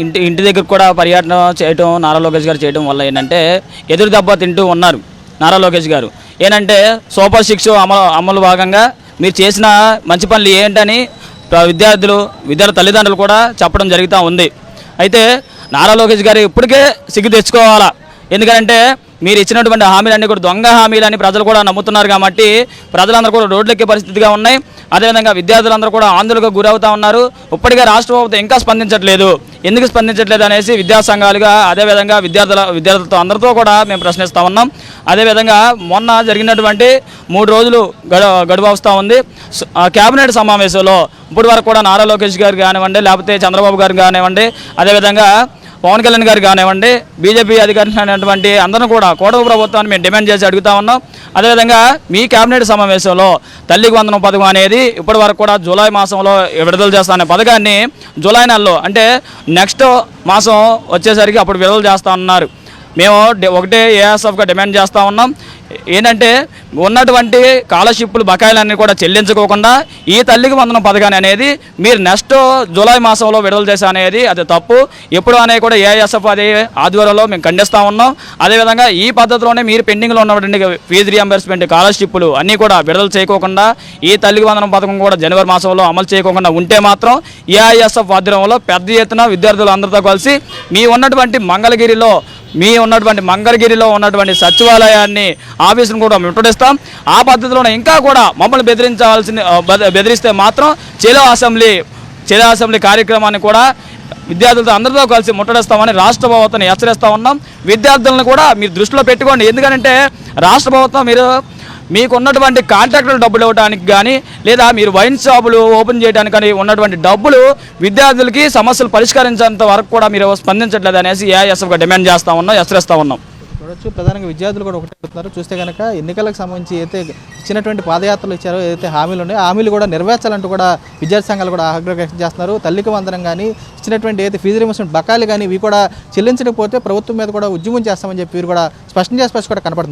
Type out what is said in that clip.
ఇంటి ఇంటి దగ్గర కూడా పర్యటన చేయటం నారా లోకేష్ గారు చేయడం వల్ల ఏంటంటే ఎదురు దెబ్బ తింటూ ఉన్నారు నారా లోకేష్ గారు. ఏంటంటే సూపర్ 6 అమలు భాగంగా మీరు చేసిన మంచి పనులు ఏంటని విద్యార్థుల తల్లిదండ్రులు కూడా చెప్పడం జరుగుతూ ఉంది. అయితే నారా లోకేష్ గారు ఇప్పటికే సిగ్గు తెచ్చుకోవాలా. ఎందుకంటే మీరు ఇచ్చినటువంటి హామీలన్నీ కూడా దొంగ హామీలని ప్రజలు కూడా నమ్ముతున్నారు కాబట్టి ప్రజలందరూ కూడా రోడ్లెక్కే పరిస్థితిగా ఉన్నాయి. అదేవిధంగా విద్యార్థులందరూ కూడా ఆందోళనకు గురవుతూ ఉన్నారు. ఇప్పటికే రాష్ట్ర ప్రభుత్వం ఇంకా స్పందించట్లేదు. ఎందుకు స్పందించట్లేదు అనేసి విద్యా సంఘాలుగా అదేవిధంగా విద్యార్థులతో అందరితో కూడా మేము ప్రశ్నిస్తూ ఉన్నాం. అదేవిధంగా మొన్న జరిగినటువంటి 3 రోజులు గడువు వస్తూ ఉంది. కేబినెట్ సమావేశంలో ఇప్పటి వరకు కూడా నారా లోకేష్ గారు కానివ్వండి, లేకపోతే చంద్రబాబు గారు కానివ్వండి, అదేవిధంగా పవన్ కళ్యాణ్ గారు కానివ్వండి, బీజేపీ అధికారులు అనేటువంటి అందరూ కూడా కూటమి ప్రభుత్వాన్ని మేము డిమాండ్ చేసి అడుగుతా ఉన్నాం. అదేవిధంగా మీ కేబినెట్ సమావేశంలో తల్లికి వందనం పథకం అనేది ఇప్పటి వరకు కూడా జూలై మాసంలో విడుదల చేస్తానే పథకాన్ని జూలై నెలలో అంటే నెక్స్ట్ మాసం వచ్చేసరికి అప్పుడు విడుదల చేస్తూ ఉన్నారు. మేము ఒకటే ఏఎస్ఎఫ్గా డిమాండ్ చేస్తూ ఉన్నాం. ఏంటంటే ఉన్నటువంటి స్కాలర్షిప్లు బకాయిలన్నీ కూడా చెల్లించుకోకుండా ఈ తల్లికి వందనం పథకాన్ని అనేది మీరు నెక్స్ట్ జూలై మాసంలో విడుదల చేసా అనేది అది తప్పు. ఎప్పుడు అనేది కూడా ఏఎస్ఎఫ్ అది ఆధ్వర్యంలో మేము ఖండిస్తూ ఉన్నాం. అదేవిధంగా ఈ పద్ధతిలోనే మీరు పెండింగ్లో ఉన్నటువంటి ఫీజు రియంబర్స్మెంట్ స్కాలర్షిప్లు అన్నీ కూడా విడుదల చేయకోకుండా ఈ తల్లికి వందనం పథకం కూడా జనవరి మాసంలో అమలు చేయకోకుండా ఉంటే మాత్రం ఏఐఎస్ఎఫ్ ఆధ్వర్యంలో పెద్ద ఎత్తున విద్యార్థులు అందరితో కలిసి మీ ఉన్నటువంటి మంగళగిరిలో ఉన్నటువంటి సచివాలయాన్ని ఆఫీసును కూడా ముట్టడిస్తాం. ఆ పద్ధతిలోనే ఇంకా కూడా మమ్మల్ని బెదిరిస్తే మాత్రం చెలో అసెంబ్లీ కార్యక్రమాన్ని కూడా విద్యార్థులతో అందరితో కలిసి ముట్టడిస్తామని రాష్ట్ర ప్రభుత్వాన్ని హెచ్చరిస్తూ ఉన్నాం. విద్యార్థులను కూడా మీరు దృష్టిలో పెట్టుకోండి. ఎందుకంటే రాష్ట్ర ప్రభుత్వం మీకు ఉన్నటువంటి కాంట్రాక్టులు డబ్బులు ఇవ్వడానికి కానీ లేదా మీరు వైన్ షాపులు ఓపెన్ చేయడానికి కానీ ఉన్నటువంటి డబ్బులు విద్యార్థులకి సమస్యలు పరిష్కరించేంత వరకు కూడా మీరు స్పందించట్లేదు అనేసి ఏఐఎస్ఎఫ్గా డిమాండ్ చేస్తూ ఉన్నాం, హెచ్చరిస్తూ ఉన్నాం. చూడొచ్చు, ప్రధానంగా విద్యార్థులు కూడా ఒకటే చెప్తున్నారు. చూస్తే కనుక ఎన్నికలకు సంబంధించి అయితే ఇచ్చినటువంటి పాదయాత్రలు ఇచ్చారో ఏదైతే హామీలు ఉన్నాయో హామీలు కూడా నెరవేర్చాలంటూ కూడా విద్యార్థి సంఘాలు కూడా ఆగ్రహం వ్యక్తం చేస్తున్నారు. తల్లికి వందనం కానీ ఇచ్చినటువంటి ఏదైతే ఫీజు రియంబర్స్మెంట్ బకాయిలు కానీ ఇవి కూడా చెల్లించకపోతే ప్రభుత్వం మీద కూడా ఉద్యమం చేస్తామని చెప్పి వీరు కూడా స్పష్టం చేసి కూడా కనపడుతుంది.